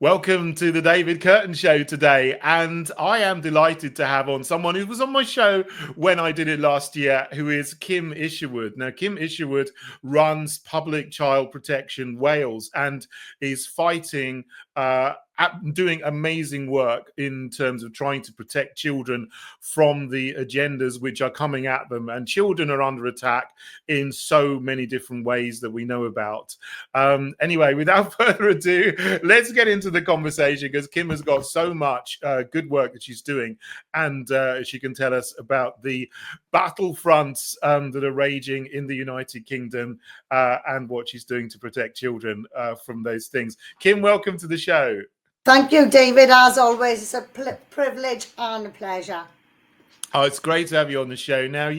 Welcome to the David Kurten Show today, and I am delighted to have on someone who was on my show when I did it last year, who is Kim Isherwood. Now, Kim Isherwood runs Public Child Protection Wales and is fighting doing amazing work in terms of trying to protect children from the agendas which are coming at them. And children are under attack in so many different ways that we know about. Anyway, without further ado, let's get into the conversation, because Kim has got so much good work that she's doing, and she can tell us about the battlefronts that are raging in the United Kingdom and what she's doing to protect children from those things. Kim, welcome to the show. Thank you, David. As always, it's a privilege and a pleasure. Oh, it's great to have you on the show. Now,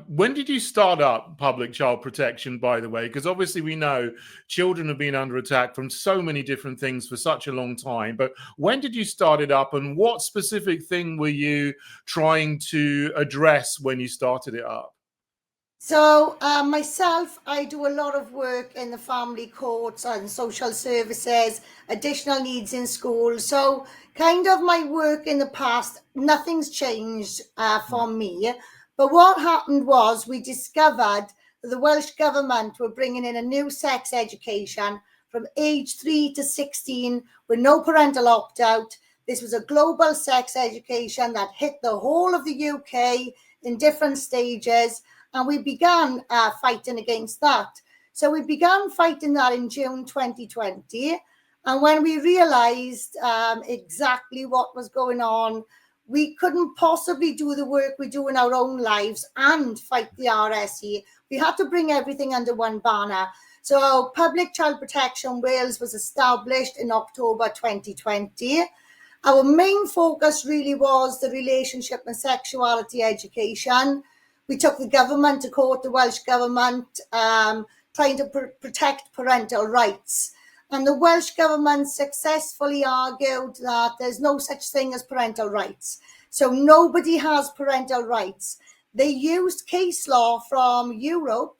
when did you start up Public Child Protection, by the way? Because obviously we know children have been under attack from so many different things for such a long time. But when did you start it up, and what specific thing were you trying to address when you started it up? So myself, I do a lot of work in the family courts and social services, additional needs in schools. So kind of my work in the past, nothing's changed for me. But what happened was we discovered that the Welsh government were bringing in a new sex education from age 3 to 16 with no parental opt-out. This was a global sex education that hit the whole of the UK in different stages. And we began fighting against that. So we began fighting that in June 2020. And when we realized exactly what was going on, we couldn't possibly do the work we do in our own lives and fight the RSE. We had to bring everything under one banner. So Public Child Protection Wales was established in October 2020. Our main focus really was the relationship and sexuality education. We took the government to court, the Welsh government, trying to protect parental rights. And the Welsh government successfully argued that there's no such thing as parental rights. So nobody has parental rights. They used case law from Europe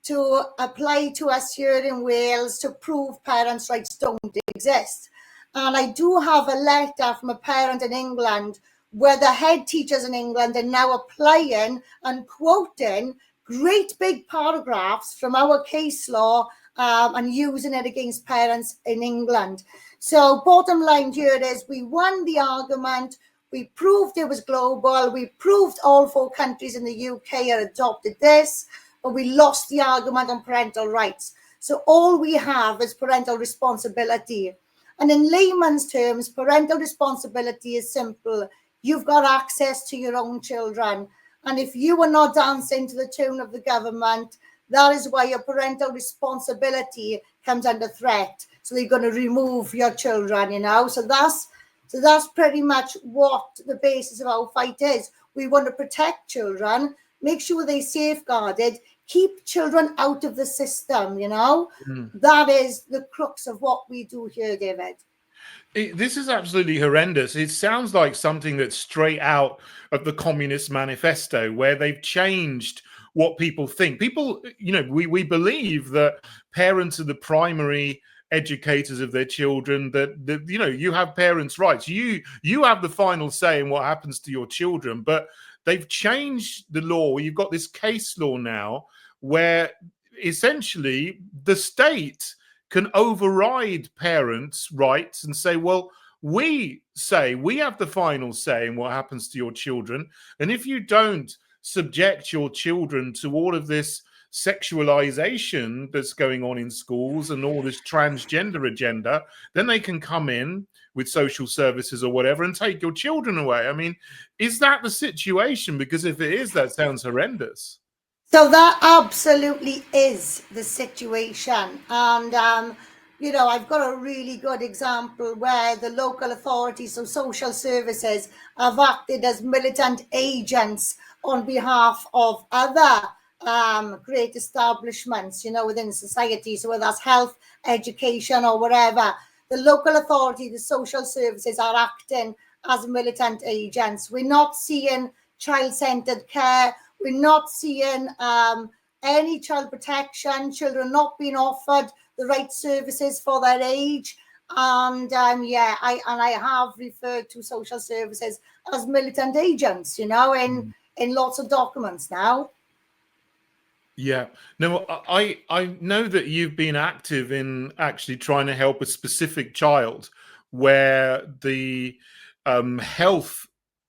to apply to us here in Wales to prove parents' rights don't exist. And I do have a letter from a parent in England where the head teachers in England are now applying and quoting great big paragraphs from our case law and using it against parents in England. So bottom line here is we won the argument. We proved it was global. We proved all 4 countries in the UK had adopted this, but we lost the argument on parental rights. So all we have is parental responsibility. And in layman's terms, parental responsibility is simple. You've got access to your own children. And if you are not dancing to the tune of the government, that is why your parental responsibility comes under threat. So they're going to remove your children, So that's pretty much what the basis of our fight is. We want to protect children, make sure they're safeguarded, keep children out of the system, That is the crux of what we do here, David. This is absolutely horrendous. It sounds like something that's straight out of the Communist Manifesto, where they've changed what people think. People, we believe that parents are the primary educators of their children, that you have parents' rights. You have the final say in what happens to your children. But they've changed the law. You've got this case law now where essentially the state can override parents' rights and say, well, we have the final say in what happens to your children. And if you don't subject your children to all of this sexualization that's going on in schools and all this transgender agenda, then they can come in with social services or whatever and take your children away. I mean, is that the situation? Because if it is, that sounds horrendous. So that absolutely is the situation. And, I've got a really good example where the local authorities, so social services, have acted as militant agents on behalf of other great establishments, within society. So whether that's health, education or whatever, the local authority, the social services are acting as militant agents. We're not seeing child-centered care. We're not seeing any child protection, children not being offered the right services for their age. And I have referred to social services as militant agents, in lots of documents now. Yeah. No, I know that you've been active in actually trying to help a specific child where the health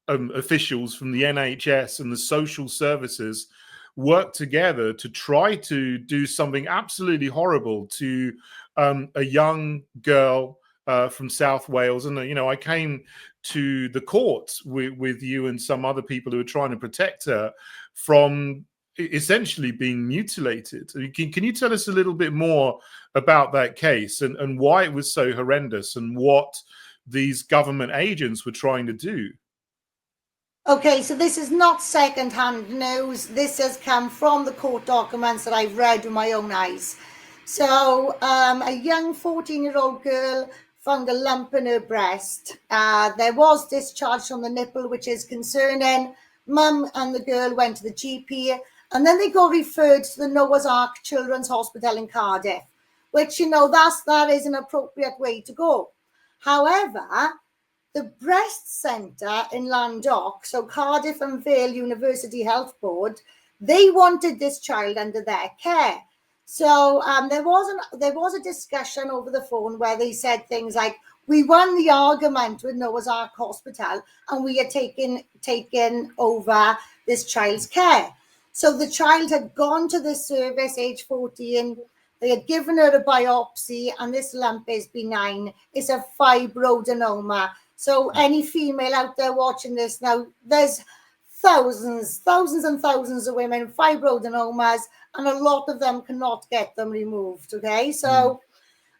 officials from the NHS and the social services work together to try to do something absolutely horrible to a young girl from South Wales. And, I came to the courts with you and some other people who are trying to protect her from essentially being mutilated. Can you tell us a little bit more about that case and why it was so horrendous and what these government agents were trying to do? Okay, so this is not second-hand news. This has come from the court documents that I've read with my own eyes. So a young 14-year-old girl found a lump in her breast. There was discharge from the nipple, which is concerning. Mum and the girl went to the GP, and then they got referred to the Noah's Ark Children's Hospital in Cardiff, which, that is an appropriate way to go. However, the breast centre in Landock, so Cardiff and Vale University Health Board, they wanted this child under their care. So there was a discussion over the phone where they said things like, we won the argument with Noah's Ark Hospital and we are taking over this child's care. So the child had gone to the service, age 14. They had given her a biopsy, and this lump is benign. It's a fibroadenoma. So any female out there watching this now, there's thousands and thousands of women, fibroadenomas, and a lot of them cannot get them removed, okay? So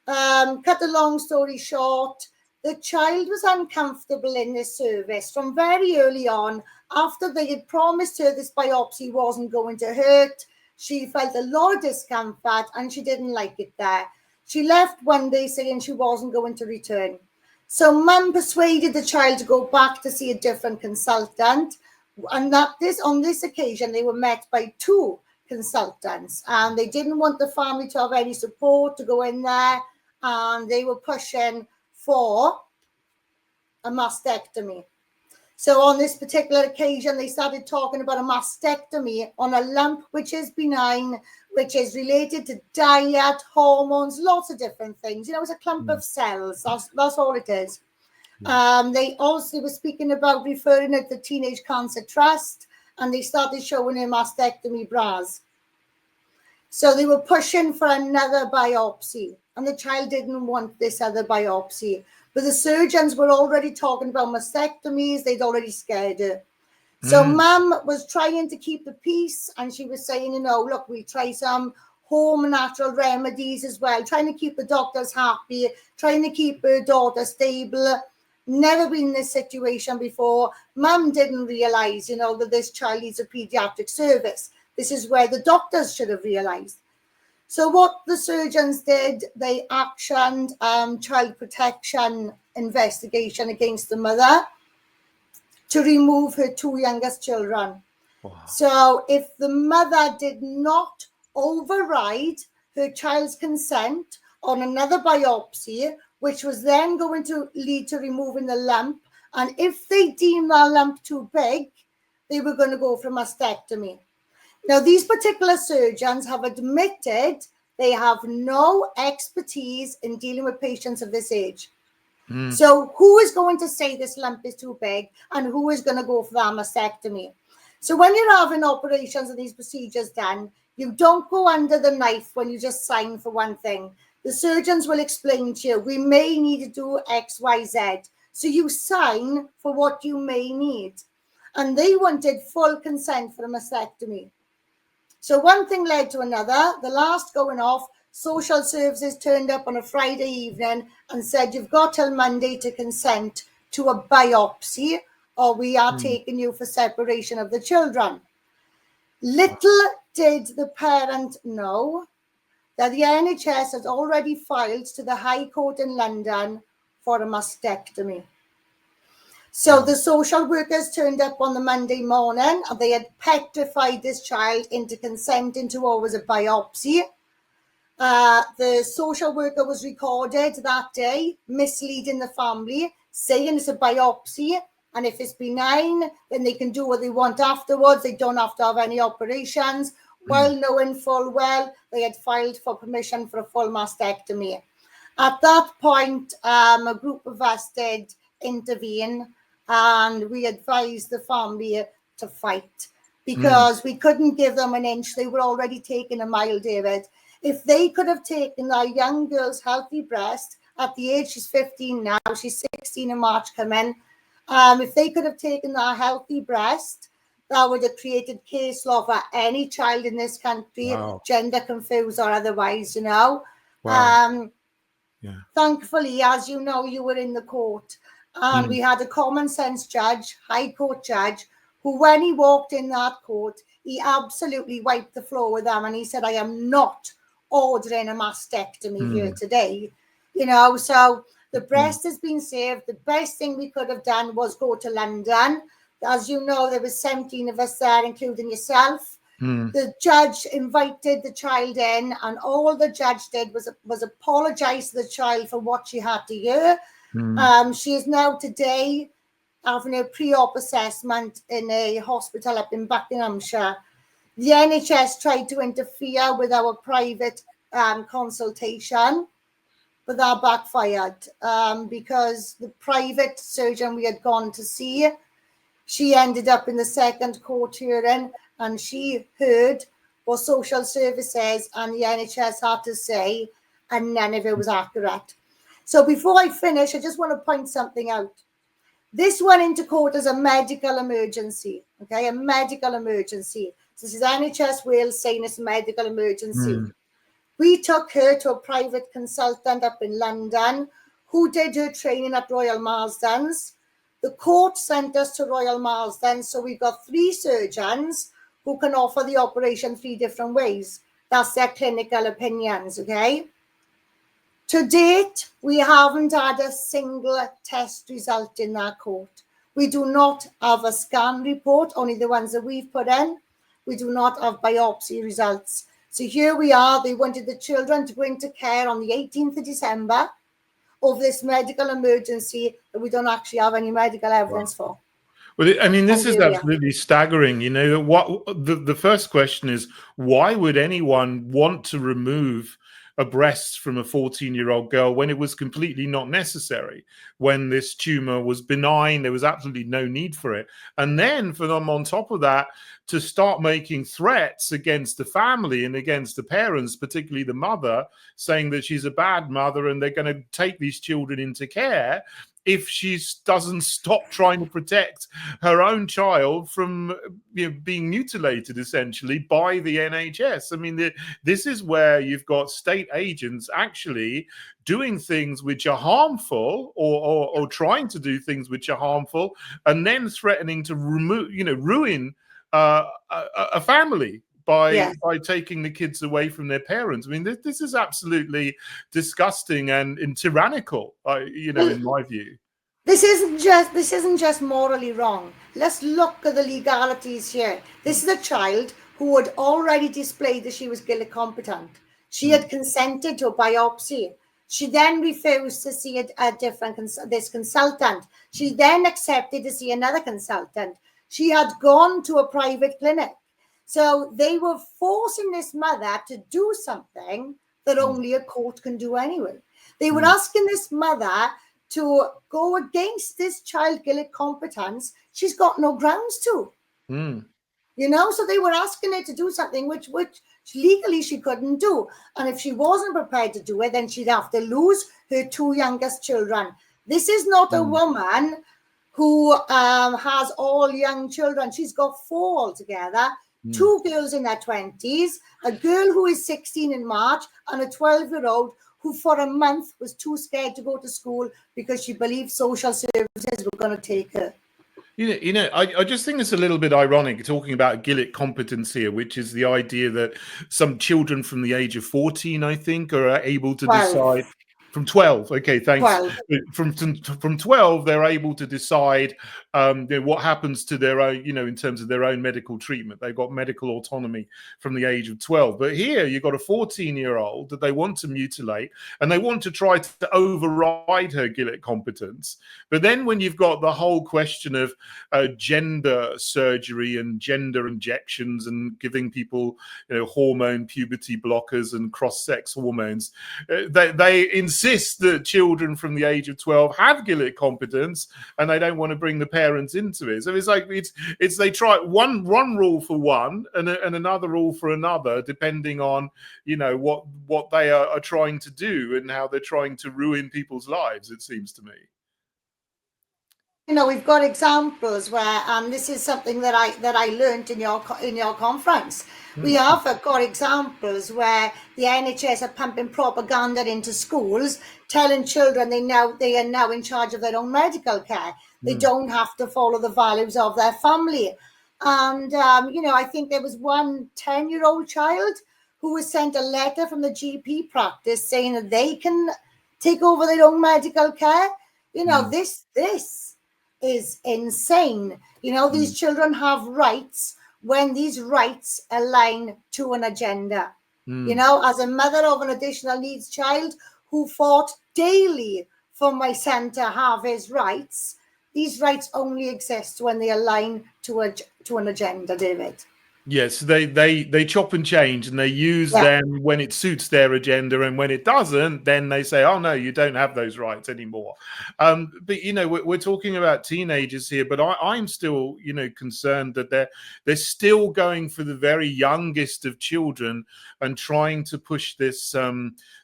cut a long story short, the child was uncomfortable in this service from very early on. After they had promised her this biopsy wasn't going to hurt, she felt a lot of discomfort and she didn't like it there. She left one day saying she wasn't going to return. So Mum persuaded the child to go back to see a different consultant, and on this occasion they were met by two consultants, and they didn't want the family to have any support to go in there, and they were pushing for a mastectomy. So on this particular occasion, they started talking about a mastectomy on a lump which is benign, which is related to diet, hormones, lots of different things. It's a clump of cells. That's all it is. They also were speaking about referring it to the Teenage Cancer Trust, and they started showing her mastectomy bras. So they were pushing for another biopsy, and the child didn't want this other biopsy. But the surgeons were already talking about mastectomies. They'd already scared her. So Mum was trying to keep the peace, and she was saying, look, we try some home natural remedies as well, trying to keep the doctors happy, trying to keep her daughter stable. Never been in this situation before. Mum didn't realize, that this child needs a pediatric service. This is where the doctors should have realized. So what the surgeons did, they actioned child protection investigation against the mother to remove her two youngest children. Wow. So if the mother did not override her child's consent on another biopsy, which was then going to lead to removing the lump, and if they deemed that lump too big, they were going to go for mastectomy. Now, these particular surgeons have admitted they have no expertise in dealing with patients of this age. So who is going to say this lump is too big, and who is going to go for that mastectomy? So when you're having operations and these procedures done, you don't go under the knife when you just sign for one thing. The surgeons will explain to you, we may need to do X, Y, Z. So you sign for what you may need. And they wanted full consent for a mastectomy. So one thing led to another. The last going off, social services turned up on a Friday evening and said, you've got till Monday to consent to a biopsy, or we are taking you for separation of the children. Little did the parent know that the NHS had already filed to the High Court in London for a mastectomy. So the social workers turned up on the Monday morning, and they had petrified this child into consenting to always a biopsy. The social worker was recorded that day, misleading the family, saying it's a biopsy, and if it's benign, then they can do what they want afterwards. They don't have to have any operations, while knowing full well they had filed for permission for a full mastectomy. At that point, a group of us did intervene, and we advised the family to fight, because we couldn't give them an inch. They were already taking a mile, David. If they could have taken our young girl's healthy breast at the age, she's 15 now, she's 16 in March coming, if they could have taken our healthy breast, that would have created case law for any child in this country, gender confused or otherwise, you know. Thankfully, as you know, you were in the court, and we had a common sense judge, High Court judge, who, when he walked in that court, he absolutely wiped the floor with them, and he said, I am not ordering a mastectomy here today. You know, so the breast has been saved. The best thing we could have done was go to London. As you know, there was 17 of us there, including yourself. The judge invited the child in, and all the judge did was apologize to the child for what she had to hear. She is now today having a pre-op assessment in a hospital up in Buckinghamshire. The NHS tried to interfere with our private consultation, but that backfired, because the private surgeon we had gone to see, she ended up in the second court hearing, and she heard what social services and the NHS had to say, and none of it was accurate. So before I finish, I just want to point something out. This went into court as a medical emergency, okay? A medical emergency. So this is NHS Wales saying it's a medical emergency. We took her to a private consultant up in London who did her training at Royal Marsden's. The court sent us to Royal Marsden, so we got 3 surgeons who can offer the operation 3 different ways. That's their clinical opinions, okay? To date, we haven't had a single test result in that court. We do not have a scan report, only the ones that we've put in. We do not have biopsy results. So here we are. They wanted the children to go into care on the 18th of December of this medical emergency that we don't actually have any medical evidence for. Well, I mean, this is absolutely staggering. You know, what the first question is, why would anyone want to remove a breast from a 14-year-old girl when it was completely not necessary, when this tumor was benign? There was absolutely no need for it. And then for them, on top of that, to start making threats against the family and against the parents, particularly the mother, saying that she's a bad mother and they're going to take these children into care if she doesn't stop trying to protect her own child from, you know, being mutilated essentially by the NHS. I mean, this is where you've got state agents actually doing things which are harmful, or trying to do things which are harmful, and then threatening to ruin a family by taking the kids away from their parents. I mean, this is absolutely disgusting and tyrannical, in my view. This isn't just morally wrong. Let's look at the legalities here. This is a child who had already displayed that she was guilt competent. She had consented to a biopsy. She then refused to see this consultant. She then accepted to see another consultant. She had gone to a private clinic. So they were forcing this mother to do something that only a court can do anyway. They were asking this mother to go against this child guilt competence. She's got no grounds to. You know, so they were asking her to do something which legally she couldn't do. And if she wasn't prepared to do it, then she'd have to lose her 2 youngest children. This is not a woman who has all young children. She's got 4 altogether, 2 girls in their 20s, a girl who is 16 in March, and a 12-year-old who for a month was too scared to go to school because she believed social services were going to take her. I just think it's a little bit ironic talking about guilt competence here, which is the idea that some children from the age of 14, I think, are able to 12. decide. From 12, okay, thanks. 12. From 12, they're able to decide what happens to their own, in terms of their own medical treatment. They've got medical autonomy from the age of 12. But here you've got a 14-year-old that they want to mutilate, and they want to try to override her Gillett competence. But then when you've got the whole question of gender surgery and gender injections and giving people, hormone puberty blockers and cross-sex hormones, they insist that children from the age of 12 have Gillett competence, and they don't want to bring the parents into it. So it's like it's they try one rule for one and another rule for another, depending on what they are trying to do and how they're trying to ruin people's lives, it seems to me. We've got examples where, and this is something that I learned in your conference. We have got examples where the NHS are pumping propaganda into schools, telling children they are now in charge of their own medical care. They don't have to follow the values of their family. And I think there was one 10-year-old child who was sent a letter from the GP practice saying that they can take over their own medical care. This is insane. These children have rights when these rights align to an agenda. As a mother of an additional needs child who fought daily for my son to have his rights, these rights only exist when they align to an agenda, David. Yes, they chop and change, and they use them when it suits their agenda, and when it doesn't, then they say, "Oh no, you don't have those rights anymore." But we're talking about teenagers here, but I'm still concerned that they're still going for the very youngest of children and trying to push this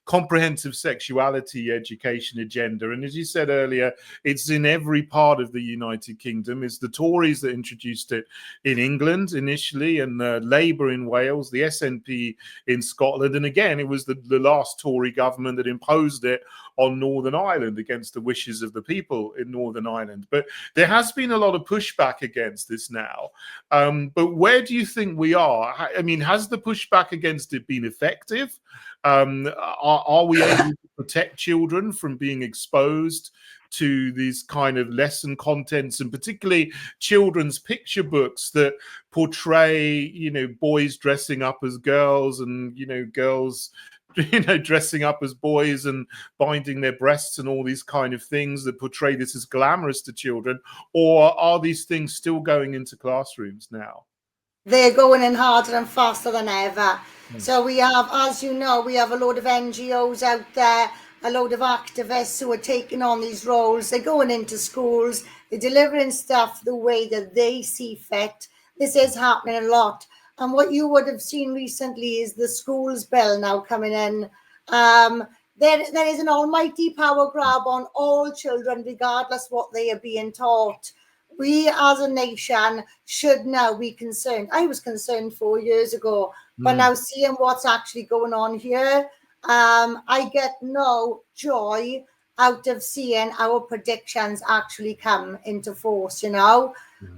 comprehensive sexuality education agenda. And as you said earlier, it's in every part of the United Kingdom. It's the Tories that introduced it in England initially, and Labour in Wales, the SNP in Scotland, and again it was the last Tory government that imposed it on Northern Ireland against the wishes of the people in Northern Ireland. But there has been a lot of pushback against this now. But where do you think we are? I mean, has the pushback against it been effective? Are we able to protect children from being exposed to these kind of lesson contents, and particularly children's picture books that portray, boys dressing up as girls, and, girls, dressing up as boys and binding their breasts and all these kind of things that portray this as glamorous to children? Or are these things still going into classrooms now? They're going in harder and faster than ever. So we have, as you know, we have a load of NGOs out there, a load of activists who are taking on these roles. They're going into schools, they're delivering stuff the way that they see fit. This is happening a lot. And what you would have seen recently is the schools bill now coming in. There is an almighty power grab on all children, regardless what they are being taught. We as a nation should now be concerned. I was concerned 4 years ago, but now seeing what's actually going on here, I get no joy out of seeing our predictions actually come into force.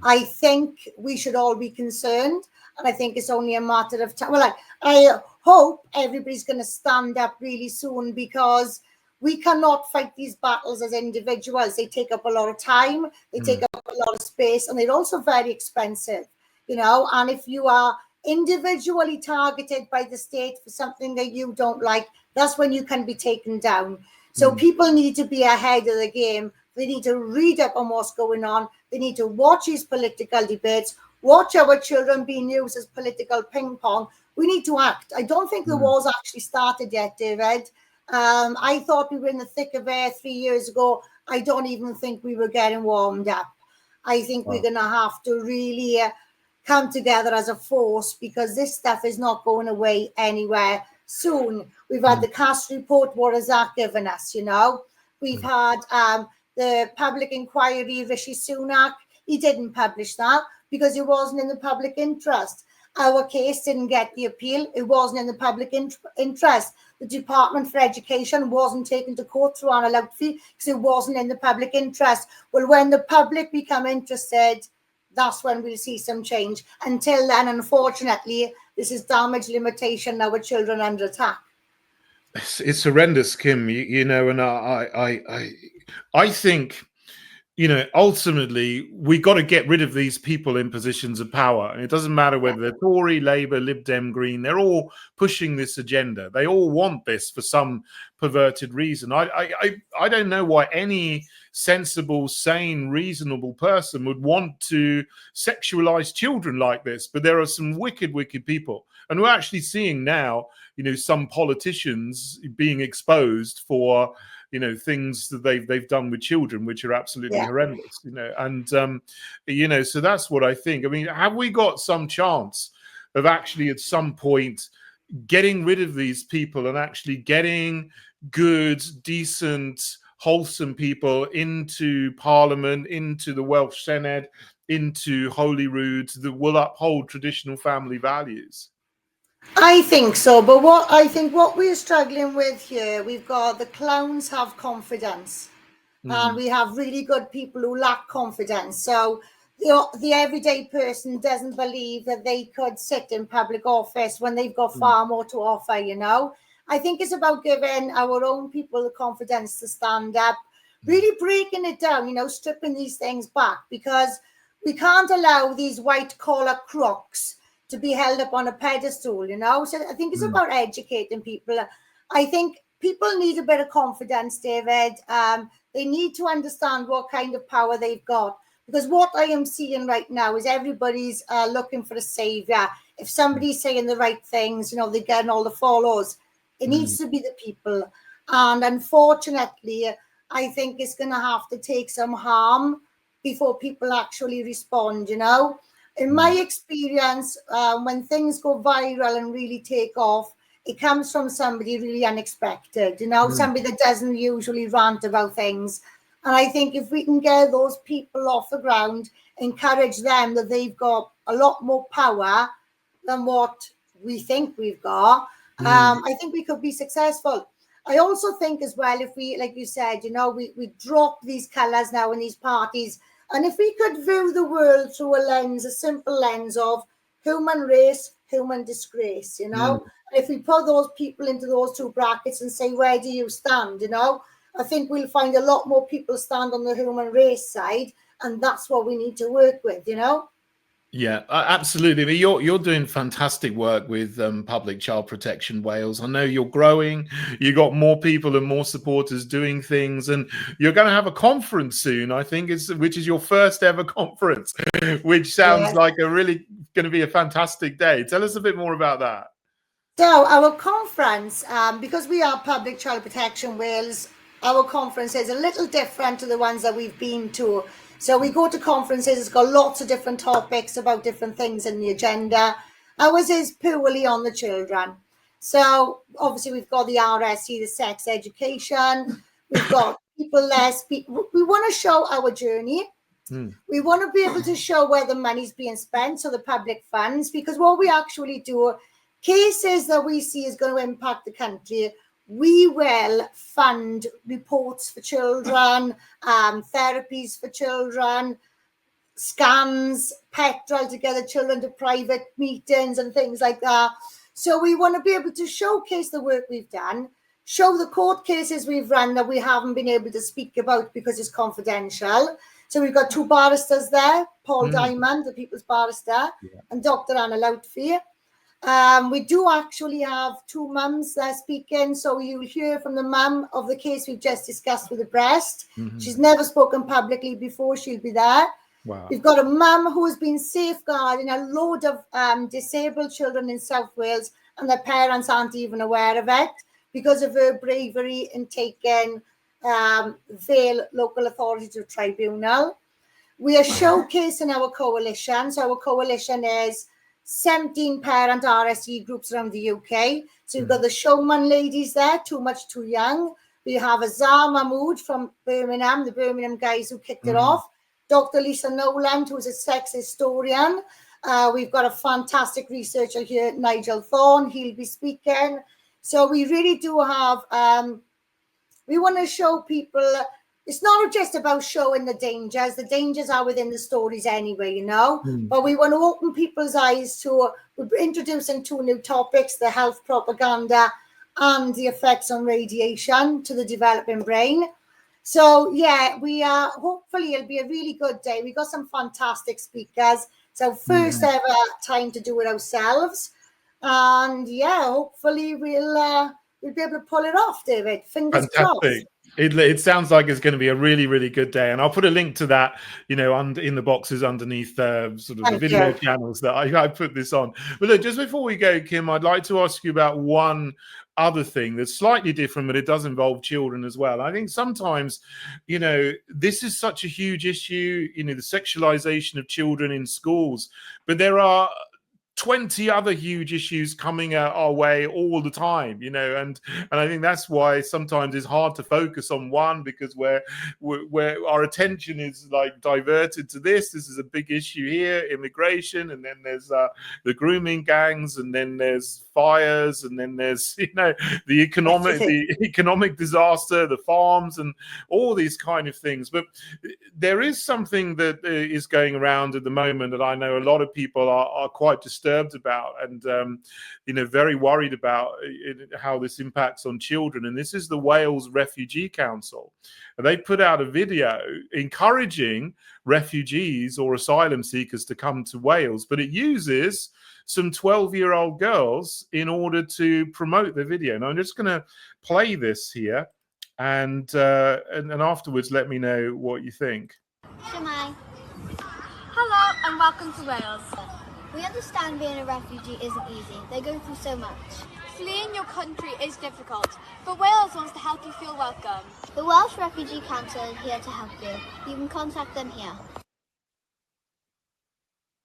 I think we should all be concerned, and I think it's only a matter of time. Well, I hope everybody's going to stand up really soon, because we cannot fight these battles as individuals. They take up a lot of time, they take up a lot of space, and they're also very expensive, and if you are individually targeted by the state for something that you don't like, that's when you can be taken down. So people need to be ahead of the game. They need to read up on what's going on. They need to watch these political debates, watch our children being used as political ping pong. We need to act. I don't think the war's actually started yet, David. I thought we were in the thick of it 3 years ago. I don't even think we were getting warmed up. I think we're going to have to really come together as a force, because this stuff is not going away anywhere soon. We've had the Cass report. What has that given us? We've had the public inquiry, Rishi Sunak. He didn't publish that because it wasn't in the public interest. Our case didn't get the appeal. It wasn't in the public interest. The Department for Education wasn't taken to court through an allowed fee because it wasn't in the public interest. Well, when the public become interested, that's when we'll see some change. Until then, unfortunately, this is damage limitation. Now with children under attack. It's horrendous, Kim. And I think, ultimately, we got to get rid of these people in positions of power. And it doesn't matter whether they're Tory, Labour, Lib Dem, Green, they're all pushing this agenda. They all want this for some perverted reason. I don't know why any sensible, sane, reasonable person would want to sexualize children like this. But there are some wicked, wicked people. And we're actually seeing now, some politicians being exposed for things that they've done with children, which are absolutely horrendous, and so that's what I think. I mean, have we got some chance of actually at some point getting rid of these people and actually getting good, decent, wholesome people into Parliament, into the Welsh Senedd, into Holyrood that will uphold traditional family values? I think so, but what we're struggling with here, we've got the clowns have confidence, and we have really good people who lack confidence. So the everyday person doesn't believe that they could sit in public office when they've got far more to offer. I think it's about giving our own people the confidence to stand up, really breaking it down, stripping these things back, because we can't allow these white collar crooks to be held up on a pedestal, So I think it's about educating people. I think people need a bit of confidence, David. They need to understand what kind of power they've got. Because what I am seeing right now is everybody's looking for a savior. If somebody's saying the right things, they're getting all the follows. It needs to be the people. And unfortunately, I think it's going to have to take some harm before people actually respond, In my experience, when things go viral and really take off, it comes from somebody really unexpected, somebody that doesn't usually rant about things. And I think if we can get those people off the ground, encourage them that they've got a lot more power than what we think we've got, I think we could be successful. I also think as well, if we, like you said, we drop these colours now in these parties. And if we could view the world through a simple lens of human race, human disgrace, And if we put those people into those two brackets and say, where do you stand, I think we'll find a lot more people stand on the human race side. And that's what we need to work with, Yeah, absolutely. I mean, you're doing fantastic work with Public Child Protection Wales. I know you're growing. You got more people and more supporters doing things, and you're going to have a conference soon. I think which is your first ever conference, which sounds like a really going to be a fantastic day. Tell us a bit more about that. So our conference, because we are Public Child Protection Wales, our conference is a little different to the ones that we've been to. So we go to conferences, it's got lots of different topics about different things in the agenda. Ours is purely on the children. So obviously we've got the RSE, the sex education. We've got people we want to show our journey. We want to be able to show where the money's being spent, so the public funds, because what we actually do, cases that we see is going to impact the country, we will fund reports for children, therapies for children, scans, petrol to get the children to private meetings and things like that. So we want to be able to showcase the work we've done, show the court cases we've run that we haven't been able to speak about because it's confidential. So we've got two barristers there, Paul Diamond, the People's Barrister, and Dr. Anna Loutfear. We do actually have two mums there speaking, so you'll hear from the mum of the case we've just discussed with the breast. She's never spoken publicly before, she'll be there. Wow. We've got a mum who has been safeguarding a load of disabled children in South Wales, and their parents aren't even aware of it because of her bravery in taking Vale local authority to tribunal. We are showcasing our coalition. So our coalition is 17 parent RSE groups around the UK. So you've got the Showman ladies there, Too Much Too Young. We have Azar Mahmood from Birmingham, the Birmingham guys who kicked it off. Dr. Lisa Noland, who's a sex historian. We've got a fantastic researcher here, Nigel Thorne. He'll be speaking. So we really do have, we want to show people, it's not just about showing the dangers. The dangers are within the stories anyway, But we want to open people's eyes to, we're introducing two new topics, the health propaganda and the effects on radiation to the developing brain. So yeah, we are. Hopefully, it'll be a really good day. We got some fantastic speakers. So first ever time to do it ourselves, and yeah, hopefully we'll be able to pull it off, David. Fingers crossed. Fantastic. It sounds like it's going to be a really, really good day, and I'll put a link to that, in the boxes underneath sort of the Thank video you. channels that I put this on. But look, just before we go, Kim, I'd like to ask you about one other thing that's slightly different, but it does involve children as well. I think sometimes, this is such a huge issue, the sexualization of children in schools, but there are 20 other huge issues coming our way all the time, and I think that's why sometimes it's hard to focus on one, because where our attention is like diverted to this is a big issue here, immigration, and then there's the grooming gangs, and then there's fires, and then there's the economic disaster, the farms, and all these kind of things. But there is something that is going around at the moment that I know a lot of people are quite disturbed about, and very worried about how this impacts on children. And this is the Wales Refugee Council. And they put out a video encouraging refugees or asylum seekers to come to Wales, but it uses some 12-year-old girls in order to promote the video. And I'm just going to play this here, and afterwards let me know what you think. Shemai. Hello and welcome to Wales. We understand being a refugee isn't easy. They go through so much. Fleeing your country is difficult, but Wales wants to help you feel welcome. The Welsh Refugee Council is here to help you. You can contact them here.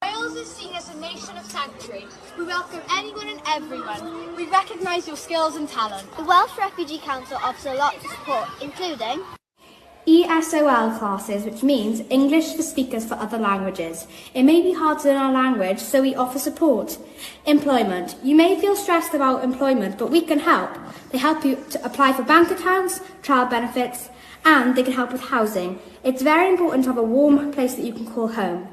Wales is seen as a nation of sanctuary. We welcome anyone and everyone. We recognise your skills and talent. The Welsh Refugee Council offers a lot to support, including ESOL classes, which means English for speakers for other languages. It may be hard to learn our language, so we offer support. Employment. You may feel stressed about employment, but we can help. They help you to apply for bank accounts, child benefits, and they can help with housing. It's very important to have a warm place that you can call home.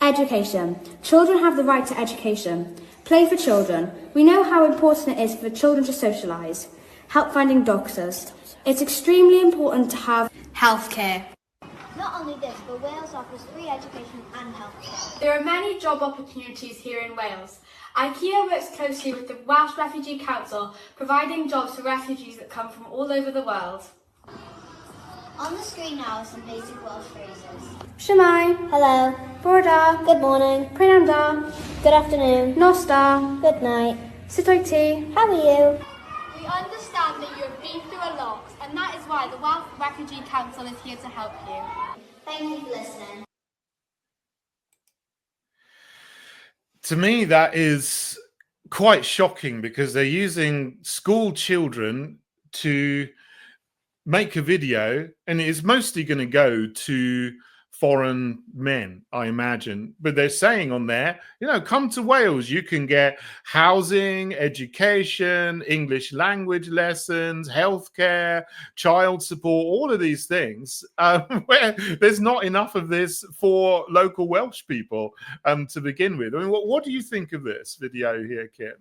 Education. Children have the right to education. Play for children. We know how important it is for children to socialise. Help finding doctors. It's extremely important to have healthcare. Not only this, but Wales offers free education and healthcare. There are many job opportunities here in Wales. IKEA works closely with the Welsh Refugee Council, providing jobs for refugees that come from all over the world. On the screen now are some basic Welsh phrases. Shemai. Hello. Borda. Good morning. Prenanda. Good afternoon. Nosta. Good night. Sitoiti. How are you? We understand that you have been through a lot, and that is why the Welsh Refugee Council is here to help you. Thank you for listening. To me, that is quite shocking, because they're using school children to make a video, and it is mostly going to go to foreign men, I imagine. But they're saying on there, come to Wales. You can get housing, education, English language lessons, healthcare, child support, all of these things, where there's not enough of this for local Welsh people to begin with. I mean, what do you think of this video here, Kim?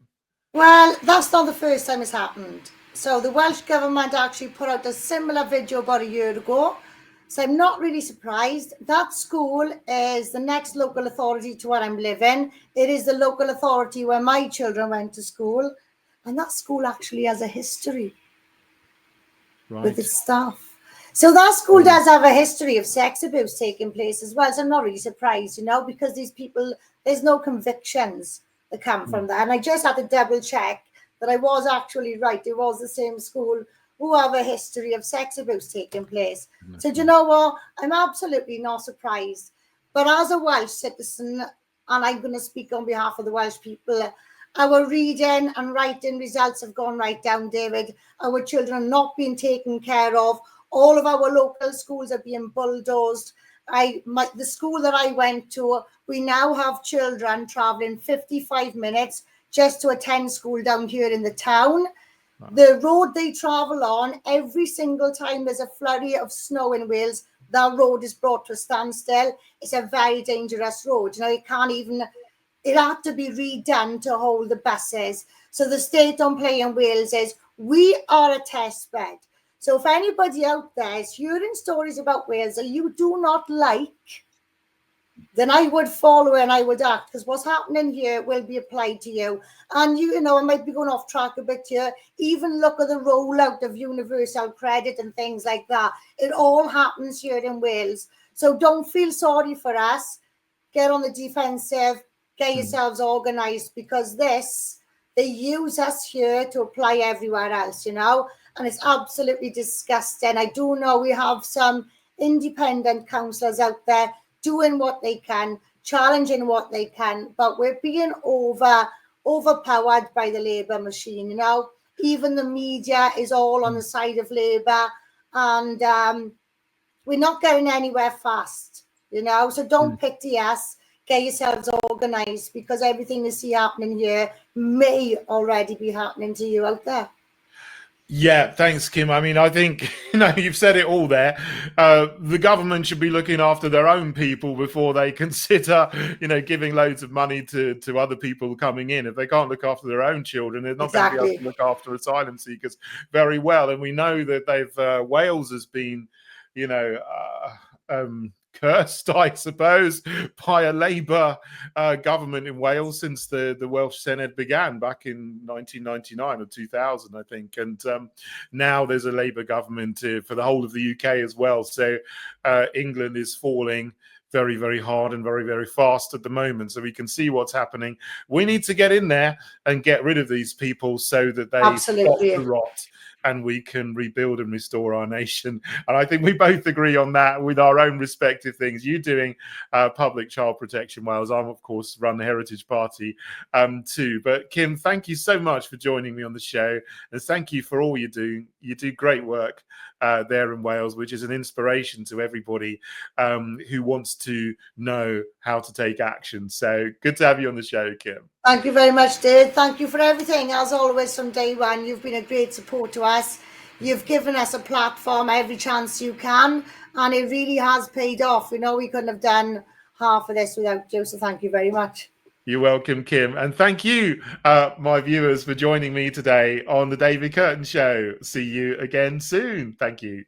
Well, that's not the first time it's happened. So the Welsh Government actually put out a similar video about a year ago. So I'm not really surprised. That school is the next local authority to where I'm living. It is the local authority where my children went to school. And that school actually has a history with its staff. So that school does have a history of sex abuse taking place as well. So I'm not really surprised, because these people, there's no convictions that come from that. And I just had to double check that I was actually right. It was the same school who have a history of sex abuse taking place. So do you know what? I'm absolutely not surprised. But as a Welsh citizen, and I'm going to speak on behalf of the Welsh people, our reading and writing results have gone right down, David. Our children are not being taken care of. All of our local schools are being bulldozed. The school that I went to, we now have children travelling 55 minutes just to attend school down here in the town. The road they travel on, every single time there's a flurry of snow in Wales, that road is brought to a standstill. It's a very dangerous road. It had to be redone to hold the buses. So the state on play in Wales is, we are a test bed. So if anybody out there is hearing stories about Wales that you do not like, then I would follow and I would act, because what's happening here will be applied to you. And you know, I might be going off track a bit here. Even look at the rollout of universal credit and things like that. It all happens here in Wales. So don't feel sorry for us. Get on the defensive, get yourselves organised, because they use us here to apply everywhere else, you know, and it's absolutely disgusting. I do know we have some independent councillors out there doing what they can, challenging what they can, but we're being overpowered by the Labour machine, you know. Even the media is all on the side of Labour, and we're not going anywhere fast, you know. So don't pity us. Get yourselves organised, because everything you see happening here may already be happening to you out there. Yeah, thanks, Kim. I mean, I think, you know, you've said it all there. The government should be looking after their own people before they consider, you know, giving loads of money to other people coming in. If they can't look after their own children, they're not going to be able to look after asylum seekers very well. And we know that Wales has been, you know, cursed, I suppose, by a Labour government in Wales since the Welsh Senedd began back in 1999 or 2000, I think. And now there's a Labour government for the whole of the UK as well. So England is falling very, very hard and very, very fast at the moment. So we can see what's happening. We need to get in there and get rid of these people so that they stop the rot, and we can rebuild and restore our nation. And I think we both agree on that with our own respective things. You doing Public Child Protection Wales. I'm, of course, run the Heritage Party too. But Kim, thank you so much for joining me on the show. And thank you for all you do. You do great work there in Wales, which is an inspiration to everybody who wants to know how to take action. So good to have you on the show, Kim. Thank you very much, Dave. Thank you for everything. As always, from day one, you've been a great support to us. You've given us a platform every chance you can, and it really has paid off. You know, we couldn't have done half of this without you, so thank you very much. You're welcome, Kim. And thank you, my viewers, for joining me today on the David Kurten Show. See you again soon. Thank you.